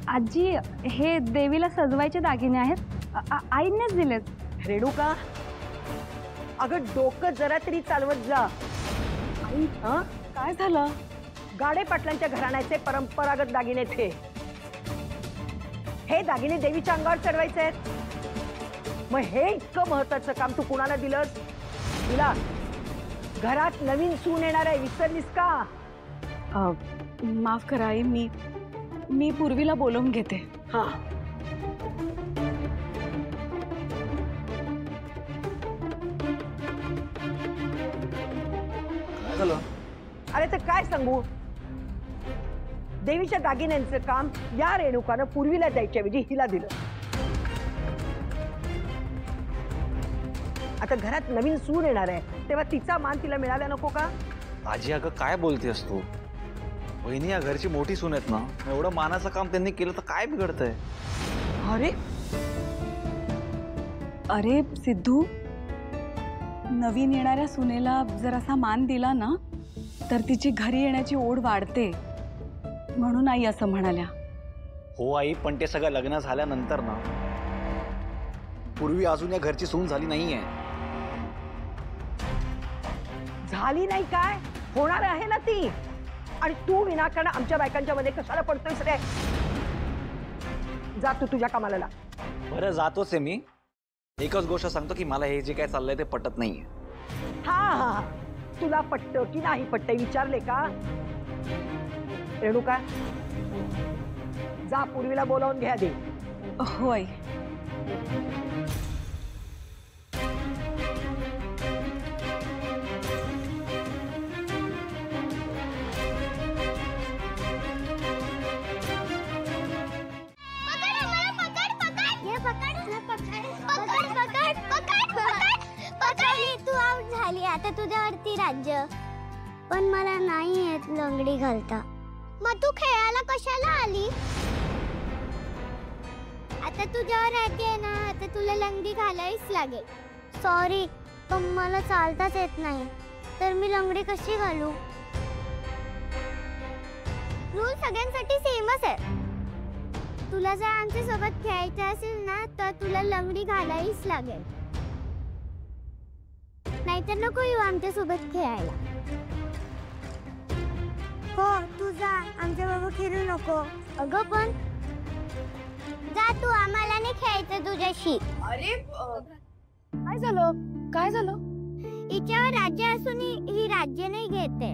आजी, हे देवीला सजवायचे दागिने आहेत, आईनेच दिलेत. रेणुका, अगं डोकं जरा तरी चालवत जा. आई, काय झालं? गाडे पाटलांच्या घराण्याचे परंपरागत दागिने हे दागिने देवीच्या अंगावर चढवायचे आहेत. मग हे इतकं महत्वाचं काम तू कुणाला दिलंस? तुला घरात नवीन सून येणार आहे, विसरलीस का? माफ करा आई, मी पूर्वीला बोलवून घेते. हा, अरे तर काय सांगू, देवीच्या दागिन्यांचं काम या रेणुकानं पूर्वीला द्यायच्याऐवजी हिला दिलं. आता घरात नवीन सून येणार आहे तेव्हा तिचा मान तिला मिळाला नको का? आजी अगं काय बोलतेस तू? वहिनी या घरची मोठी सून आहेत ना, एवढं मानाचं काम त्यांनी केलं तर काय बिघडतंय? अरे अरे सिद्धू, नवीन येणाऱ्या सुनेला जर असा मान दिला ना तर तिची घरी येण्याची ओढ वाढते, म्हणून आई असं म्हणाल्या. हो आई, पण ते सगळं लग्न झाल्यानंतर ना, पूर्वी अजून या घरची सून झाली नाहीये. झाली नाही काय, होणार आहे ना ती. आणि तू विनाकारण आमच्या बायकांच्या मध्ये कशाला पडतोयस रे? जा तू तुझ्या कामाला लाग. बरं जातोच आहे मी. एकच गोष्ट सांगतो की मला हे जे काय चाललंय ते पटत नाहीये. हा हा, तुला पटतं की नाही पटतं विचारले का? रेणुका, जा पूर्वीला बोलावून घ्या दे. हो आई. आता तुझ्यावरती राज्य, पण मला नाही येत लंगडी घालता. मग तू खेळायला कशाला आली? आता तुझ्यावर राज्य आहे ना, आता तुला लंगडी घालावीच लागेल. सॉरी, पण मला चालताच येत नाही, तर मी लंगडी कशी घालू? रूल सगळ्यांसाठी सेमच आहे. तुला जर आमच्या सोबत खेळायचं असेल ना तर तुला लंगडी घालावीच लागेल, नाहीतर नको येऊ आमच्या सोबत खेळायला. हो, तू जा, आमच्या बरोबर खेळू नको. अगं पण जा तू, आम्हाला नाही खेळायचं तुझ्याशी. अरे काय झालं? काय झालं? हिच्यावर राज्य असून ही राज्य नाही घेते.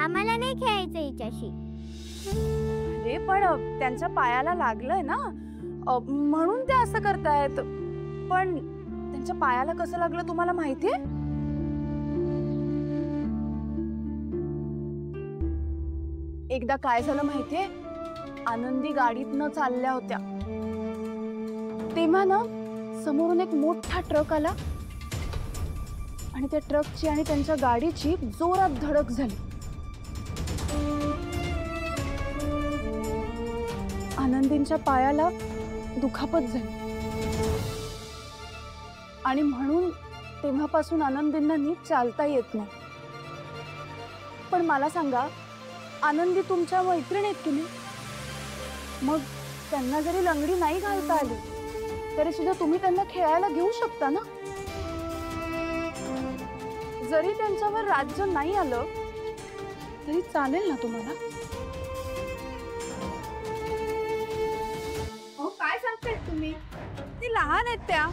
आम्हाला नाही खेळायचं हिच्याशी. अरे पण त्यांच्या पायाला लागलंय ना, म्हणून ते असं करतायत. पण त्यांच्या पायाला कसं लागलं तुम्हाला माहितीये? एकदा काय झालं माहितीये? आनंदी गाडीतनं चालल्या होत्या तेव्हा ना समोरून एक मोठा ट्रक आला आणि त्या ट्रकची आणि त्यांच्या गाडीची जोरात धडक झाली. आनंदींच्या पायाला दुखापत झाली आणि म्हणून तेव्हापासून आनंदींना नीट चालता येत नाही. पण मला सांगा, आनंदी तुमच्या मैत्रिणी आहेत की नाही? मग त्यांना जरी लंगडी नाही घालता आली तरी सुद्धा तुम्ही त्यांना खेळायला घेऊ शकता ना. जरी त्यांच्यावर राज्य नाही आलं तरी चालेल ना तुम्हाला? हो, काय सांगताय तुम्ही? ती लहान आहेत त्या.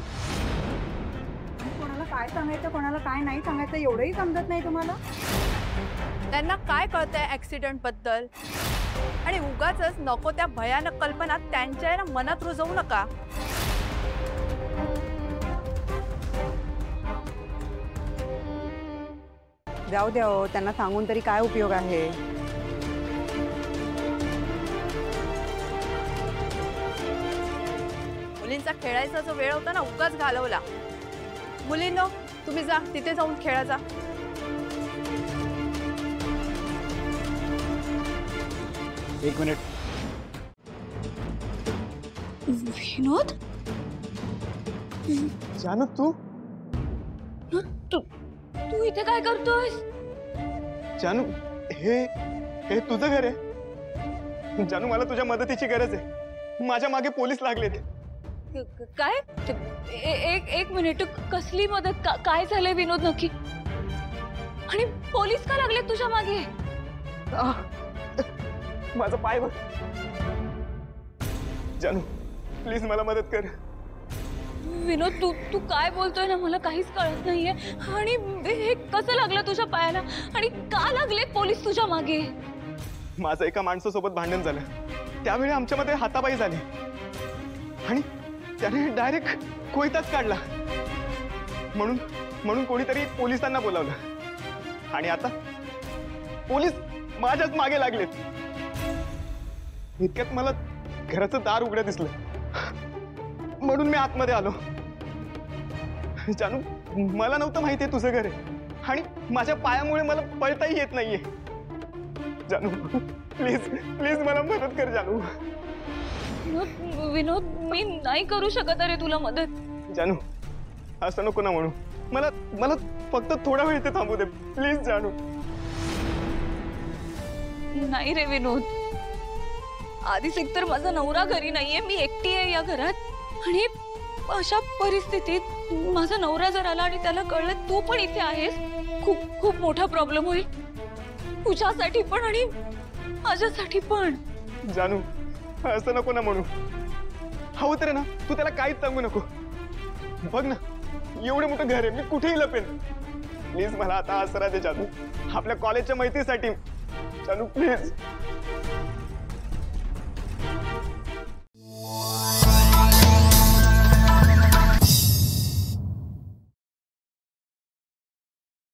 कोणाला काय सांगायचं, कोणाला काय नाही सांगायचं एवढंही समजत नाही तुम्हाला? त्यांना काय कळतंय ऍक्सिडेंट बद्दल? आणि उगाचच नको त्या भयानक कल्पना त्यांच्या मनात रुजवू नका. जाऊ द्या हो, त्यांना सांगून तरी काय उपयोग आहे? मुलींचा खेळायचा जो वेळ होता ना, उगाच घालवला. मुलींनो, तुम्ही जा, तिथे जाऊन खेळा जा. एक मिनिट. विनोद, जानू तू तू इथे काय करतोयस? जानू, हे तुझं घर आहे? जानू मला तुझ्या मदतीची गरज आहे. माझ्या मागे पोलीस लागलेत. काय एक मिनिट, कसली मदत? काय झालंय विनोद नक्की? आणि पोलीस का लागले तुझ्या मागे? माझा पाय बघ. जानू प्लीज मला मदत कर. विनोद, तू काय बोलतोय ना, मला काहीच कळत नाहीये. आणि हे कसं लागलं तुझ्या पायाला? आणि का लागले पोलीस तुझ्या मागे? माझं एका माणसासोबत भांडण झालं. त्यावेळी आमच्यामध्ये हातापाई झाली आणि त्याने डायरेक्ट कोयताच काढला. म्हणून कोणीतरी पोलिसांना बोलावलं आणि आता पोलीस माझ्याच मागे लागलेत. इतक्यात मला घराचं दार उघडं दिसलं म्हणून मी आतमध्ये आलो. जानू मला नव्हतं माहिती तुझं घर आहे आणि माझ्या पायामुळे मला पळताही येत नाहीये. जानू प्लीज प्लीज मला मदत कर. जानू विनोद, मी नाही करू शकत अरे तुला मदत. जानू असं नको ना म्हणू. मला फक्त थोडा वेळ इथे थांबू दे प्लीज. जानू नाही रे विनोद, आधीच एकतर माझा नवरा घरी नाहीये, मी एकटी आहे या घरात. आणि अशा परिस्थितीत माझा नवरा जर आला आणि त्याला कळलं तू पण इथे आहेस, खूप खूप मोठा प्रॉब्लेम होईल तुझ्यासाठी पण आणि माझ्यासाठी पण. जानू असं नको ना म्हणू. हवं तर ना तू त्याला काहीच सांगू नको. बघ ना एवढं मोठं घर आहे, मी कुठेही लपेन. प्लीज मला आता आसरा दे जानू, आपल्या कॉलेजच्या मैत्रीसाठी. जानू प्लीज.